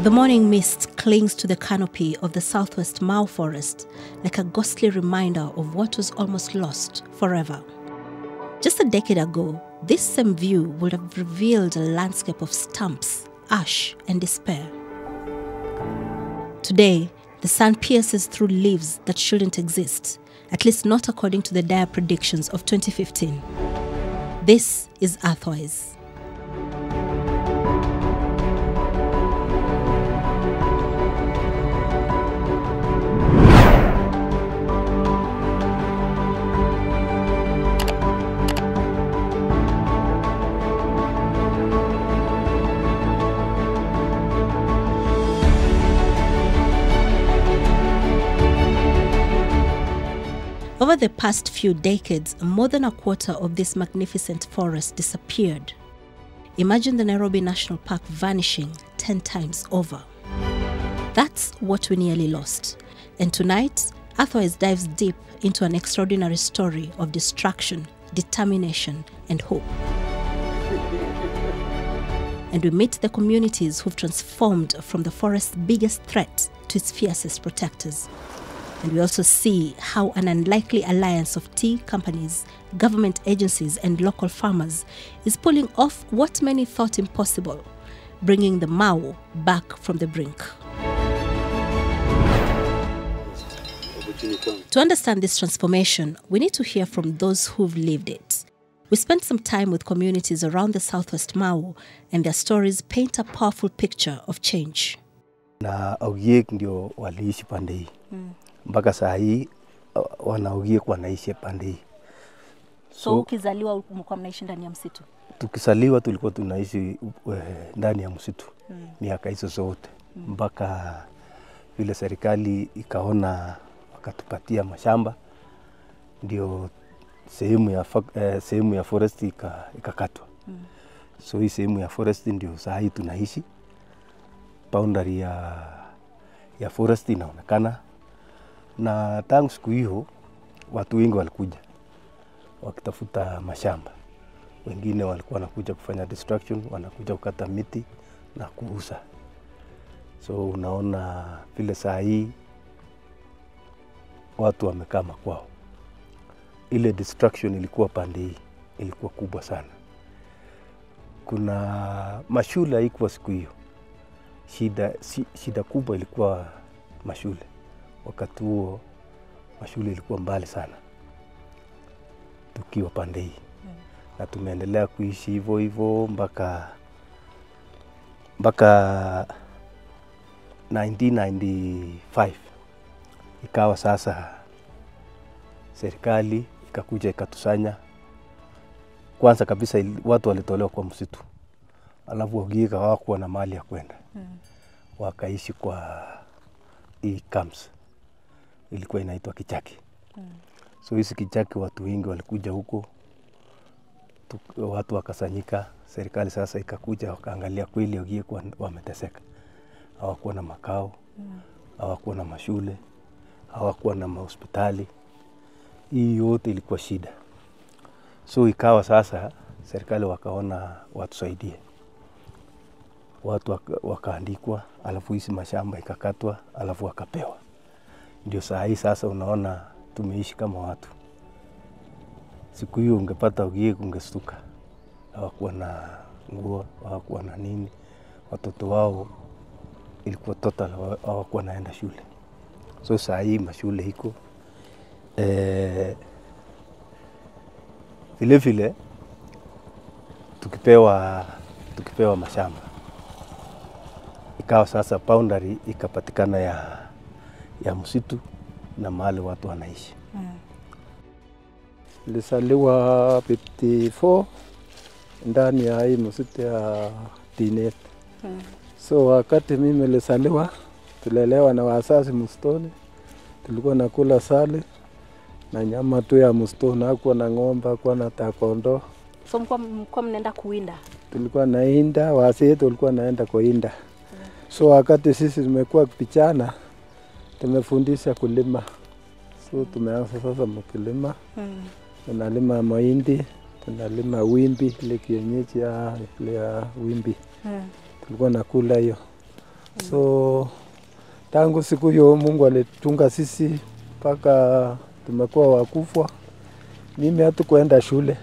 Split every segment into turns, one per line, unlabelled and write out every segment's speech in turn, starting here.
The morning mist clings to the canopy of the southwest Mau forest like a ghostly reminder of what was almost lost forever. Just a decade ago, this same view would have revealed a landscape of stumps, ash, and despair. Today, the sun pierces through leaves that shouldn't exist, at least not according to the dire predictions of 2015. This is Earthwise. Over the past few decades, more than a quarter of this magnificent forest disappeared. Imagine the Nairobi National Park vanishing 10 times over. That's what we nearly lost. And tonight, Earthwise dives deep into an extraordinary story of destruction, determination, and hope. And we meet the communities who've transformed from the forest's biggest threat to its fiercest protectors. And we also see how an unlikely alliance of tea companies, government agencies, and local farmers is pulling off what many thought impossible, bringing the Mau back from the brink. To understand this transformation, we need to hear from those who've lived it. We spent some time with communities around the southwest Mau, and their stories paint a powerful picture of change.
Na Ogiek ndio waliishi pande hii. Mpaka saa hii wanaogiek wanaishi pande hii.
So ukizaliwa mlikuwa mnaishi ndani ya msitu?
Tukizaliwa tulikuwa tunaishi ndani ya msitu. Miaka hizo zote. Mpaka vile serikali ikaona wakatupatia mashamba ndio sehemu ya forest ikakatwa. So hii sehemu ya forest ndio saa hii tunaishi. Boundary ya forest inaonekana. Na tangu siku hiyo watu wengi walikuja wakitafuta mashamba. Wengine walikuwa wanakuja kufanya destruction, wanakuja kukata miti na kuuza. So unaona vile saa hii watu wamekaa makwao. Ile destruction ilikuwa pande hii, ilikuwa kubwa sana. Kuna mashule haikuwa siku hiyo. Shida kubwa ilikuwa mashule. Wakati huo mashule ilikuwa mbali sana tukiwa pande hii. Na tumeendelea kuishi hivyo hivyo mpaka 1995. Ikawa sasa serikali ikakuja ikatusanya. Kwanza kabisa watu walitolewa kwa msitu. Alafu Ogiek hawakuwa na mahali ya kwenda. Wakaishi kwa hii camps. Ilikuwa inaitwa Kichaki. So hizi Kichaki watu wengi walikuja huko. Watu wakasanyika. Serikali sasa ikakuja wakaangalia kweli Ogiek wameteseka. Hawakuwa na makao, hawakuwa na mashule, hawakuwa na hospitali. Hii yote ilikuwa shida. So ikawa sasa serikali wakaona watusaidie. Watu wakaandikwa, alafu hizi mashamba ikakatwa, alafu wakapewa. Ndio saa hii sasa unaona tumeishi kama watu. Siku hiyo ungepata Ogiek ungestuka. Hawakuwa na nguo, hawakuwa na nini. Watoto wao ilikuwa total hawakuwa naenda shule. So saa hii mashule iko. Vile vile tukipewa mashamba. Ikawa sasa boundary ikapatikana ya msitu na mahali watu wanaishi.
Nilisaliwa 54 ndani ya hii msitu ya Tinet. So wakati mimi nilisaliwa tulelewa na wazazi msituni. Tulikuwa nakula sali na nyama tu ya msituni, hakuwa na ng'ombe, hakuwa na takondo.
So mlikuwa mnaenda kuwinda? Tulikuwa
nainda, wazee tulikuwa naenda kuinda. So wakati sisi tumekuwa vijana tumefundisha kulima. So tumeanza sasa mkulima. Tunalima mahindi, tunalima wimbi, ile kienyeji ya wimbi. Tulikuwa nakula hiyo. So tangu siku hiyo Mungu alitunga sisi mpaka tumekuwa wakufwa. Mimi hatukuenda shule.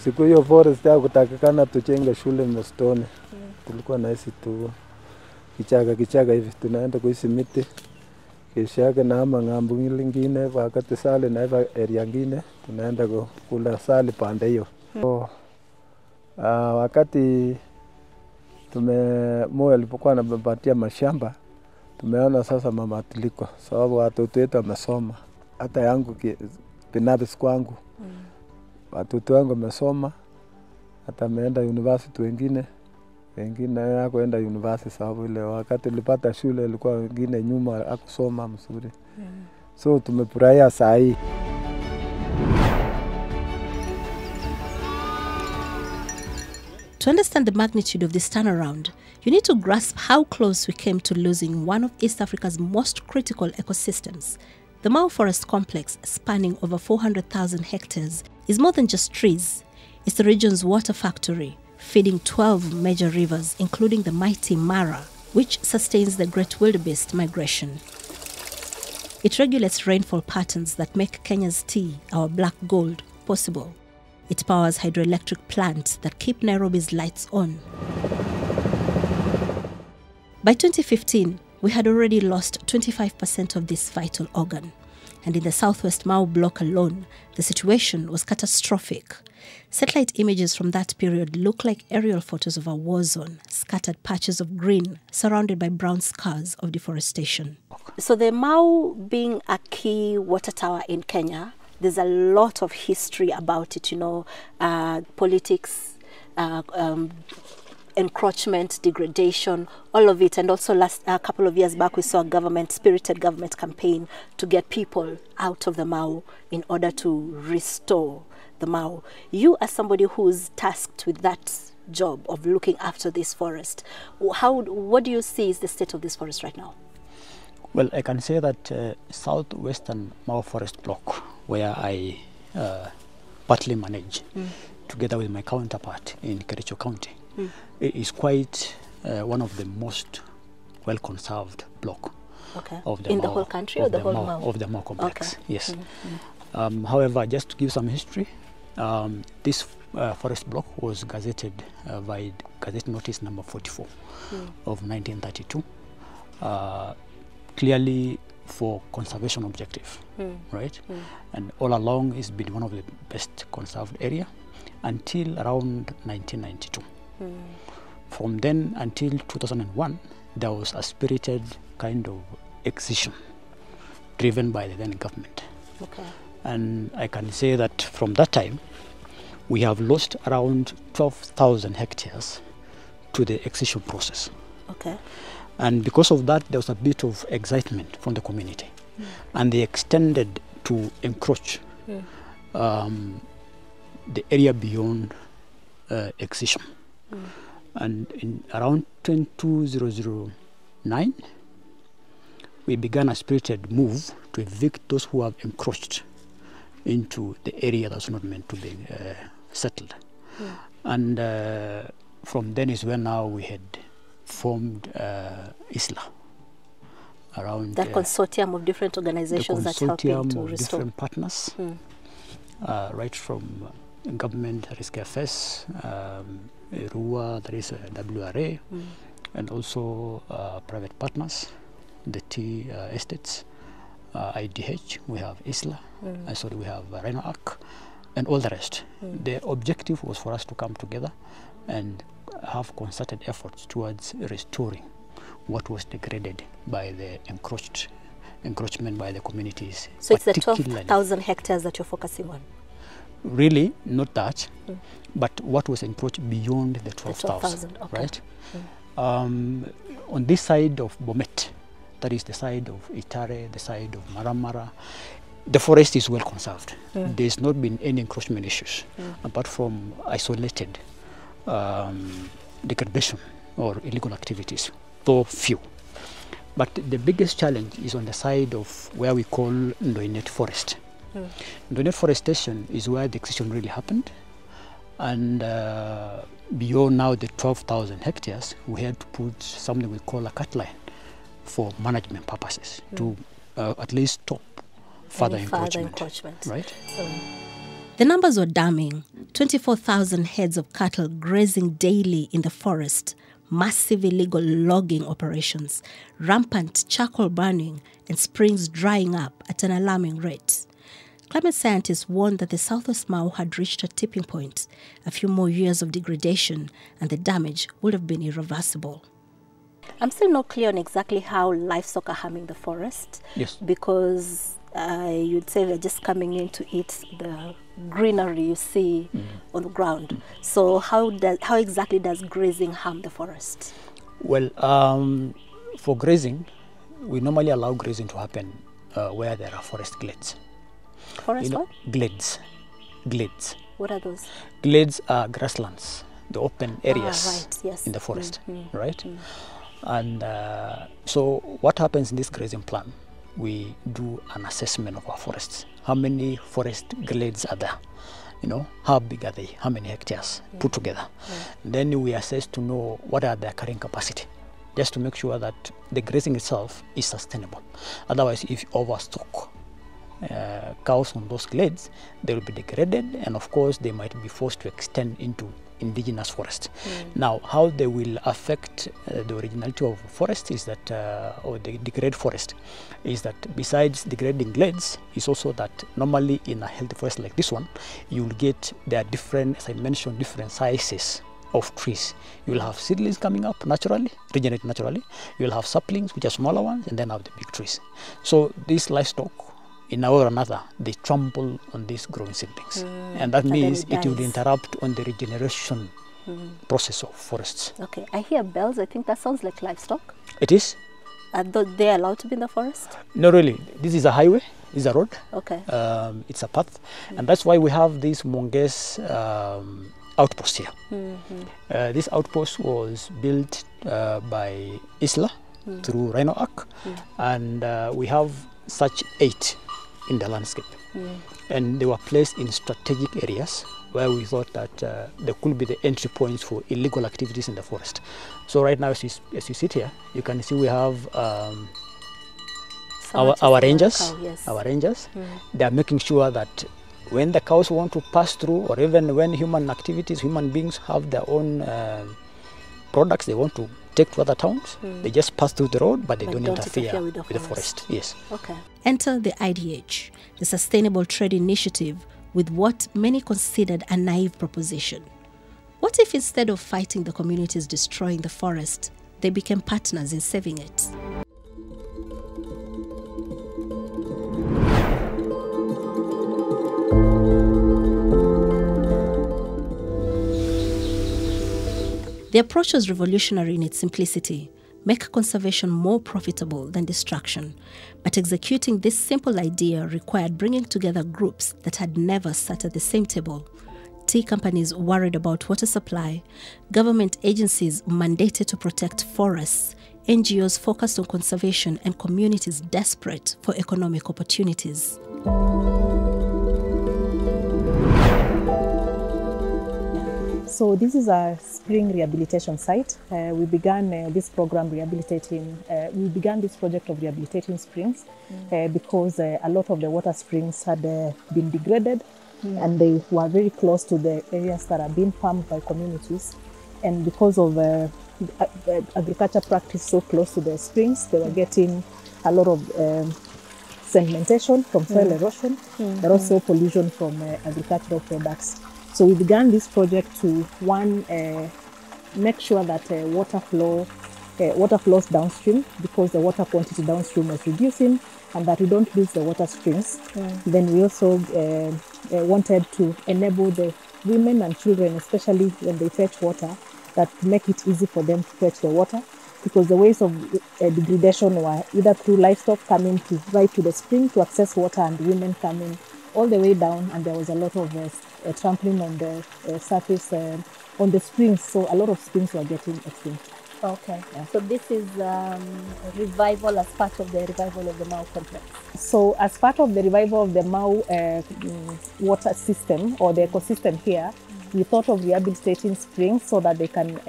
Siku hiyo forest ya kutakikana tuchenge shule msitoni. Tulikuwa naishi tu kichaka hivi, tunaenda kuishi miti. Kesho yake naama ng'ambo nyingine, wakati sale na area nyingine tunaenda kula sale pande hiyo. So, wakati Moi alipokuwa anapatia mashamba, tumeona sasa mabadiliko, sababu watoto wetu wamesoma. Hata yangu binafsi kwangu, watoto wangu wamesoma, hata ameenda university wengine hakuenda university, sababu ile wakati nilipata shule ilikuwa wengine nyuma hakusoma mzuri. So tumefurahia saa hii.
To understand the magnitude of this turnaround, you need to grasp how close we came to losing one of East Africa's most critical ecosystems. The Mau Forest Complex, spanning over 400,000 hectares, is more than just trees. It's the region's water factory, feeding 12 major rivers, including the mighty Mara, which sustains the great wildebeest migration. It regulates rainfall patterns that make Kenya's tea, our black gold, possible. It powers hydroelectric plants that keep Nairobi's lights on. By 2015, we had already lost 25% of this vital organ. And in the southwest Mau block alone, the situation was catastrophic. Satellite images from that period look like aerial photos of a war zone, scattered patches of green surrounded by brown scars of deforestation. So the Mau being a key water tower in Kenya, there's a lot of history about it, politics, encroachment, degradation, all of it. And also a couple of years back, we saw a spirited government campaign to get people out of the Mau in order to restore the Mau. You, as somebody who's tasked with that job of looking after this forest, what do you see is the state of this forest right now?
Well, I can say that southwestern Mau Forest Block, where I partly manage, together with my counterpart in Kericho County, it is quite one of the most well-conserved block of the
in
Mau,
the whole country or the whole Mau?
Of the Mau complex,
okay.
Yes. However, just to give some history, this forest block was gazetted by Gazette Notice number 44 of 1932, clearly for conservation objective, right? And all along it's been one of the best conserved area until around 1992. From then until 2001, there was a spirited kind of excision driven by the then government. And I can say that from that time, we have lost around 12,000 hectares to the excision process. And because of that, there was a bit of excitement from the community. And they extended to encroach the area beyond excision. And in around 2009, we began a spirited move to evict those who have encroached into the area that's not meant to be settled. And from then is when now we had formed ISLA around
that consortium of different organizations that's helping to restore.
Different partners, right from government, that is KFS, RUA, that is WRA, and also private partners, the tea estates, IDH, we have ISLA, and so we have Rhino Arc, and all the rest. The objective was for us to come together and have concerted efforts towards restoring what was degraded by the encroachment by the communities.
So it's the 12,000 hectares that you're focusing on?
Really, not that, but what was encroached beyond the 12,000, right? On this side of Bomet, that is the side of Itare, the side of Maramara, the forest is well conserved. There's not been any encroachment issues, apart from isolated degradation or illegal activities, though few. But the biggest challenge is on the side of where we call Ndoinet Forest. Ndoinet Forestation is where the excision really happened, And beyond now the 12,000 hectares, we had to put something we call a cut line for management purposes to at least stop further encroachment. Right?
The numbers were damning. 24,000 heads of cattle grazing daily in the forest, massive illegal logging operations, rampant charcoal burning, and springs drying up at an alarming rate. Climate scientists warned that the Southwest Mau had reached a tipping point. A few more years of degradation and the damage would have been irreversible. I'm still not clear on exactly how livestock are harming the forest.
Yes.
Because you'd say they're just coming in to eat the greenery you see on the ground. So how exactly does grazing harm the forest?
Well, for grazing, we normally allow grazing to happen where there are forest glades.
Forest what?
Glades. Glades.
What are those?
Glades are grasslands, the open areas
yes.
in the forest, right? And so what happens in this grazing plan? We do an assessment of our forests. How many forest glades are there? You know, how big are they? How many hectares put together? Then we assess to know what are their carrying capacity, just to make sure that the grazing itself is sustainable. Otherwise, if you overstock cows on those glades, they will be degraded, and of course they might be forced to extend into indigenous forest. Now, how they will affect the originality of forest is that, or the degraded forest, is that besides degrading glades, is also that normally in a healthy forest like this one, you will get, there are different, as I mentioned, different sizes of trees. You will have seedlings coming up naturally, regenerate naturally. You will have saplings, which are smaller ones, and then have the big trees. So these livestock, in a way or another, they trample on these growing seedlings. And that means it will interrupt on the regeneration process of forests.
Okay, I hear bells. I think that sounds like livestock.
It is?
Are they allowed to be in the forest?
No, really. This is a highway. This is a road.
Okay.
It's a path. And that's why we have this Monges outpost here. This outpost was built by Isla through Rhino Arc. And we have such 8 in the landscape, and they were placed in strategic areas where we thought that there could be the entry points for illegal activities in the forest. So right now, as you sit here, you can see we have our rangers. Our rangers. They are making sure that when the cows want to pass through, or even when human beings have their own products they want to take to other towns, they just pass through the road, but they don't interfere with the forest. Yes.
Okay. Enter the IDH, the Sustainable Trade Initiative, with what many considered a naive proposition. What if instead of fighting the communities destroying the forest, they became partners in saving it? The approach was revolutionary in its simplicity: make conservation more profitable than destruction. But executing this simple idea required bringing together groups that had never sat at the same table. Tea companies worried about water supply, government agencies mandated to protect forests, NGOs focused on conservation, and communities desperate for economic opportunities.
So this is a spring rehabilitation site. We began this program we began this project of rehabilitating springs because a lot of the water springs had been degraded and they were very close to the areas that are being farmed by communities. And because of agriculture practice so close to the springs, they were getting a lot of sedimentation from soil erosion, but also pollution from agricultural products. So we began this project to, make sure that water flows downstream, because the water quantity downstream was reducing, and that we don't lose the water springs. Then we also wanted to enable the women and children, especially when they fetch water, that to make it easy for them to fetch the water, because the ways of degradation were either through livestock coming right to the spring to access water, and women coming all the way down, and there was a lot of trampling on the surface on the springs, so a lot of springs were getting extinct.
Okay, so this is revival as part of the revival of the Mau complex.
So as part of the revival of the Mau water system or the ecosystem here, we thought of rehabilitating springs so that they can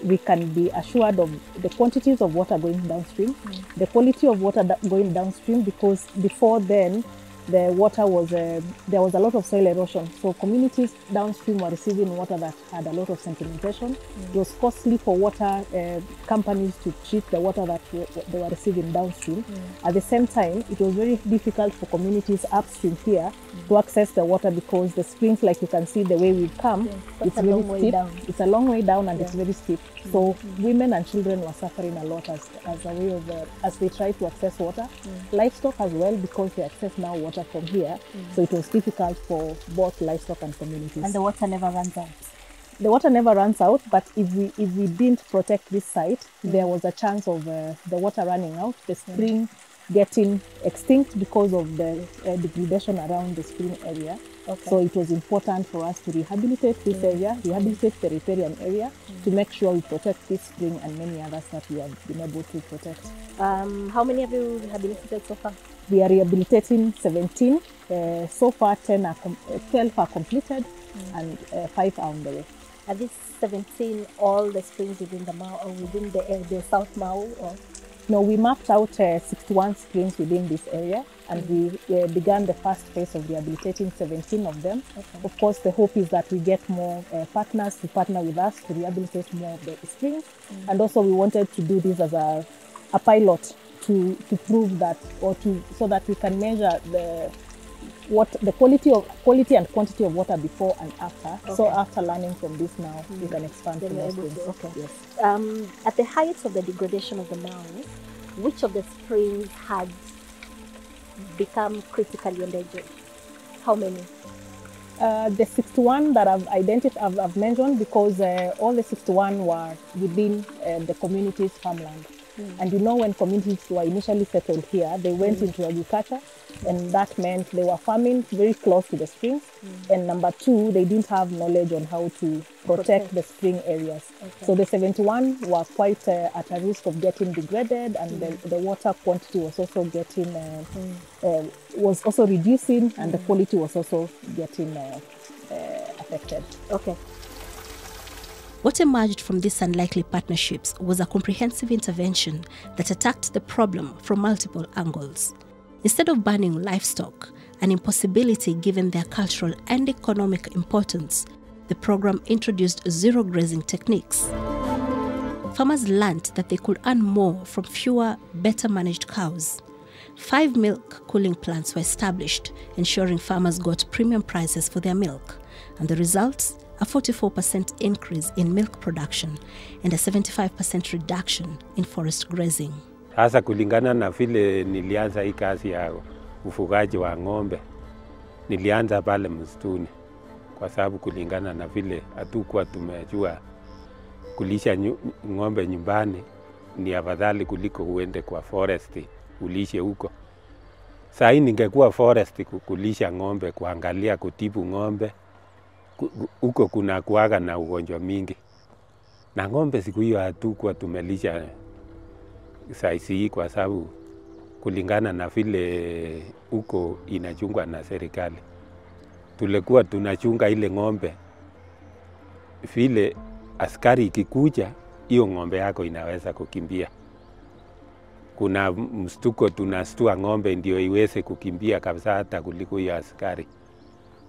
we can be assured of the quantities of water going downstream, the quality of water going downstream, because before then the water was there was a lot of soil erosion, so communities downstream were receiving water that had a lot of sedimentation. It was costly for water companies to treat the water that they were receiving downstream. At the same time, it was very difficult for communities upstream here to access the water, because the springs, like you can see the way we've come, it's a long way down. It's a long way down, and it's very steep. So women and children were suffering a lot as a way of as they tried to access water. Livestock as well, because they access now water from here. So it was difficult for both livestock and communities.
And the water never runs out.
The water never runs out, but if we didn't protect this site, there was a chance of the water running out, the spring getting extinct because of the degradation around the spring area. So it was important for us to rehabilitate this area, rehabilitate the riparian area, to make sure we protect this spring and many others that we have been able to protect.
How many have you rehabilitated so far?
We are rehabilitating 17. So far, 12 are completed and 5 are on the way.
Are these 17 all the springs within the Mau, or within the South Mau? Or?
No, we mapped out 61 springs within this area, and we began the first phase of rehabilitating 17 of them. Of course, the hope is that we get more partners to partner with us to rehabilitate more of the springs. And also we wanted to do this as a pilot to prove that, or so that we can measure the quality and quantity of water before and after. So after learning from this now, we can expand to more springs. Yes.
At the height of the degradation of the Mau, which of the springs had become critically endangered? How many?
The 61 that I've mentioned, because all the 61 were within the community's farmland. And you know, when communities were initially settled here, they went into agriculture, and that meant they were farming very close to the springs. And number two, they didn't have knowledge on how to protect the spring areas. So the 71 were quite at a risk of getting degraded, and the water quantity was also getting was also reducing, and the quality was also getting affected.
What emerged from these unlikely partnerships was a comprehensive intervention that attacked the problem from multiple angles. Instead of banning livestock, an impossibility given their cultural and economic importance, the program introduced zero grazing techniques. Farmers learnt that they could earn more from fewer, better managed cows. 5 milk cooling plants were established, ensuring farmers got premium prices for their milk. And the results? A 44% increase in milk production and a 75% reduction in forest grazing.
Sasa kulingana na vile nilianza hii kazi ya ufugaji wa ng'ombe, nilianza pale msituni, kwa sababu kulingana na vile hatukuwa tumejua kulisha ng'ombe nyumbani ni afadhali kuliko uende kwa forest ulishe huko. Sasa hii ningekuwa forest kulisha ng'ombe, kuangalia, kutibu ng'ombe, huko kuna kuaga na ugonjwa mingi. Na ng'ombe siku hiyo hatukuwa tumelisha saisi hii, kwa sababu kulingana na vile huko inachungwa na serikali. Tulikuwa tunachunga ile ng'ombe, vile askari ikikuja, hiyo ng'ombe yako inaweza kukimbia. Kuna mstuko, tunastua ng'ombe ndio iweze kukimbia kabisa hata kuliko hiyo askari.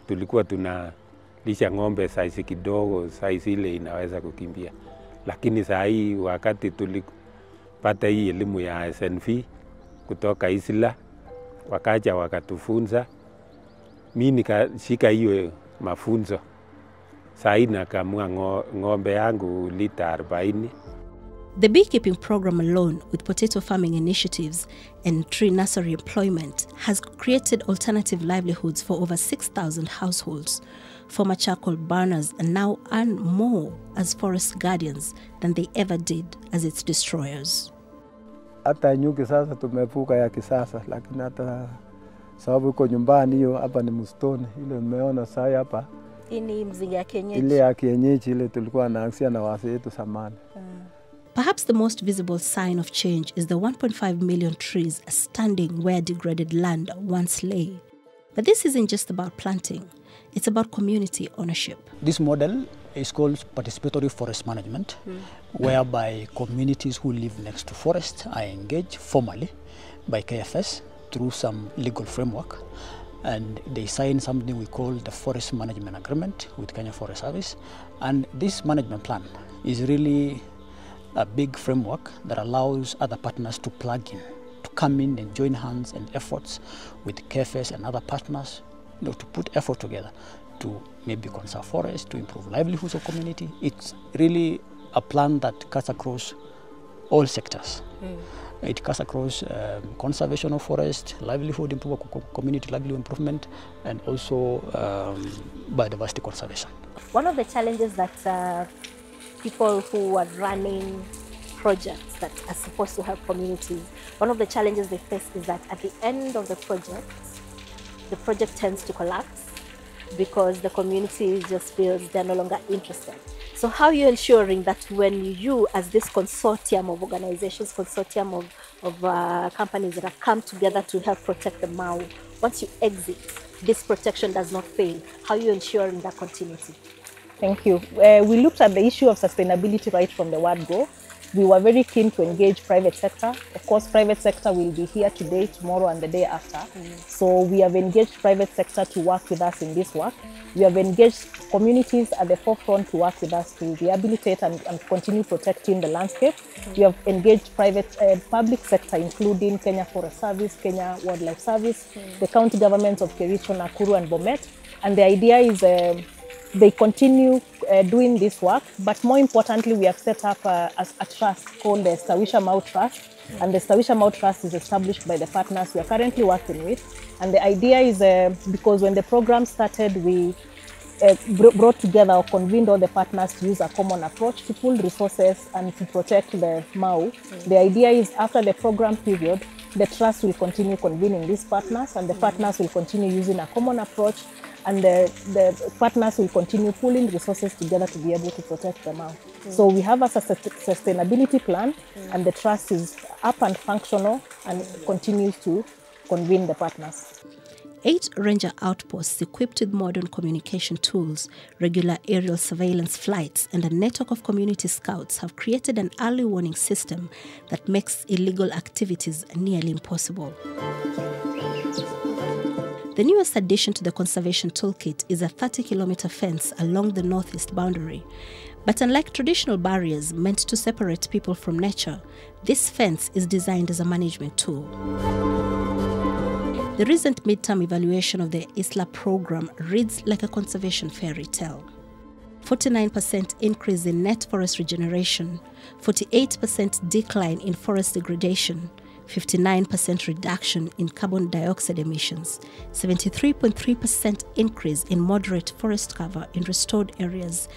Tulikuwa tunalisha ng'ombe saisi kidogo, saisi ile inaweza kukimbia. Lakini saa hii wakati tulipata hii elimu ya SNV kutoka Isla, wakaja wakatufunza, mimi nikashika hiyo mafunzo. Saa hii nakamua ng'ombe yangu lita 40.
The beekeeping program alone, with potato farming initiatives and tree nursery employment, has created alternative livelihoods for over 6,000 households. Former charcoal burners now earn more as forest guardians than they ever did as its destroyers.
Hata nyuki sasa tumevuka ya kisasa, lakini hata sababu iko nyumbani hiyo hapa ni msituni. Ile umeona sasa hapa.
Ini mzinga ya kienyeji.
Ile ya kienyeji ile tulikuwa naanzia na wazee wetu zamani.
Perhaps the most visible sign of change is the 1.5 million trees standing where degraded land once lay. But this isn't just about planting, it's about community ownership.
This model is called participatory forest management, whereby communities who live next to forest are engaged formally by KFS through some legal framework, and they sign something we call the Forest Management Agreement with Kenya Forest Service. And this management plan is really a big framework that allows other partners to plug in, to come in and join hands and efforts with KFS and other partners, to put effort together to maybe conserve forests, to improve livelihoods of community. It's really a plan that cuts across all sectors. It cuts across conservation of forest, livelihood improvement, community livelihood improvement, and also biodiversity conservation.
One of the challenges that people who are running projects that are supposed to help communities, one of the challenges they face is that at the end of the project tends to collapse because the community just feels they're no longer interested. So how are you ensuring that when you, as this consortium of organizations, consortium of companies that have come together to help protect the Mau, once you exit, this protection does not fail? How are you ensuring that continuity?
Thank you. We looked at the issue of sustainability right from the word go. We were very keen to engage private sector. Of course, private sector will be here today, tomorrow, and the day after. So we have engaged private sector to work with us in this work. We have engaged communities at the forefront to work with us to rehabilitate and continue protecting the landscape. We have engaged public sector, including Kenya Forest Service, Kenya Wildlife Service, the county governments of Kericho, Nakuru, and Bomet. And the idea is they continue doing this work, but more importantly, we have set up a trust called the Stawisha Mau Trust, and the Stawisha Mau Trust is established by the partners we are currently working with. And the idea is because when the program started, we brought together or convened all the partners to use a common approach to pool resources and to protect the Mau. The idea is after the program period, the trust will continue convening these partners, and the partners will continue using a common approach, and the partners will continue pooling resources together to be able to protect them out. So we have a sustainability plan, and the trust is up and functional and continues to convene the partners.
8 ranger outposts equipped with modern communication tools, regular aerial surveillance flights, and a network of community scouts have created an early warning system that makes illegal activities nearly impossible. The newest addition to the conservation toolkit is a 30-kilometer fence along the northeast boundary. But unlike traditional barriers meant to separate people from nature, this fence is designed as a management tool. The recent midterm evaluation of the ISLA program reads like a conservation fairy tale. 49% increase in net forest regeneration, 48% decline in forest degradation, 59% reduction in carbon dioxide emissions, 73.3% increase in moderate forest cover in restored areas,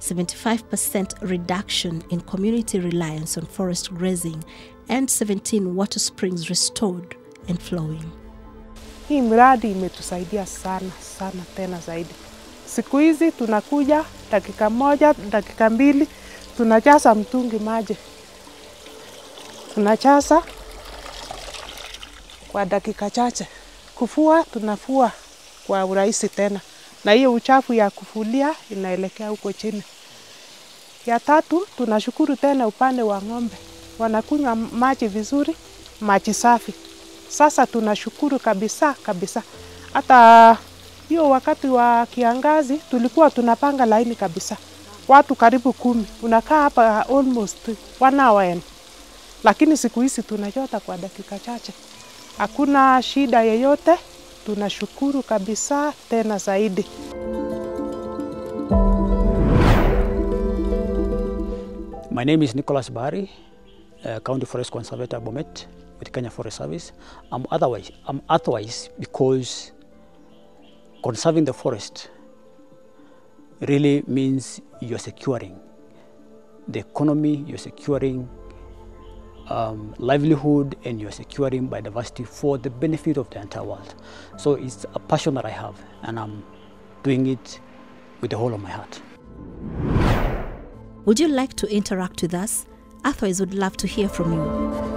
75% reduction in community reliance on forest grazing, and 17 water springs restored and flowing.
Hii mradi imetusaidia sana tena zaidi. Siku hizi tunakuja dakika moja, dakika mbili, tunajaza mtungi maji. Tunajaza kwa dakika chache. Kufua tunafua kwa urahisi tena. Na hiyo uchafu ya kufulia inaelekea huko chini. Ya tatu, tunashukuru tena upande wa ng'ombe. Wanakunywa maji vizuri, maji safi. Sasa tunashukuru kabisa. Hata hiyo wakati wa kiangazi tulikuwa tunapanga laini kabisa. Watu karibu 10. Unakaa hapa almost 1 hour. Lakini siku hizi tunajota kwa dakika chache. Hakuna shida yeyote. Tunashukuru kabisa tena zaidi.
My name is Nicholas Bari, County Forest Conservator Bomet with Kenya Forest Service. I'm Earthwise because conserving the forest really means you're securing the economy, you're securing livelihood, and you're securing biodiversity for the benefit of the entire world. So it's a passion that I have, and I'm doing it with the whole of my heart.
Would you like to interact with us? Earthwise would love to hear from you.